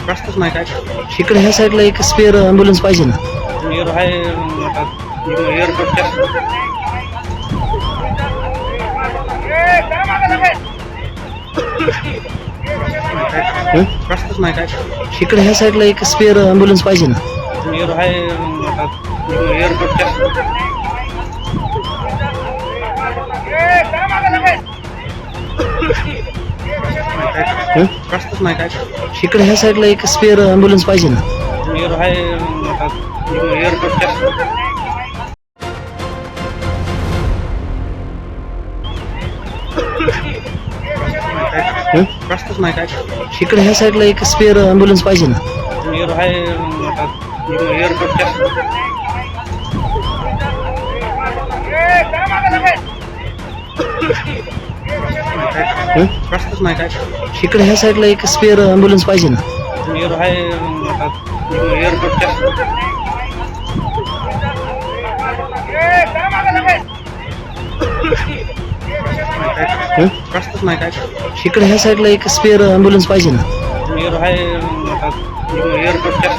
रस्ताच नाही काय इकडे ह्या साईडला एक स्पेअर ॲम्ब्युलन्स पाहिजे ना. एअर आहे आता एअरपोर्टच्या रस्ताच नाही काय इकडे ह्या साईडला एक स्पेअर ॲम्ब्युलन्स पाहिजे ना. एअर आहे आता एअरपोर्टच्या रस्ताच नाही काय इकडे ह्या साईडला एक स्पेअर ॲम्ब्युलन्स पाहिजे ना. एअर आहे आता एअरपोर्टच्या रस्ताच नाही काय इकडे ह्या साईडला एक स्पेअर ॲम्ब्युलन्स पाहिजे ना. एअर आहे आता एअरपोर्टच्या रस्ताच नाही काय इकडे ह्या साईडला एक स्पेअर ॲम्ब्युलन्स पाहिजे ना. एअर आहे आता एअरपोर्टच्या रस्ताच नाही काय इकडे ह्या साईडला एक स्पेअर ॲम्ब्युलन्स पाहिजे ना. एअर आहे आता एअरपोर्टच्या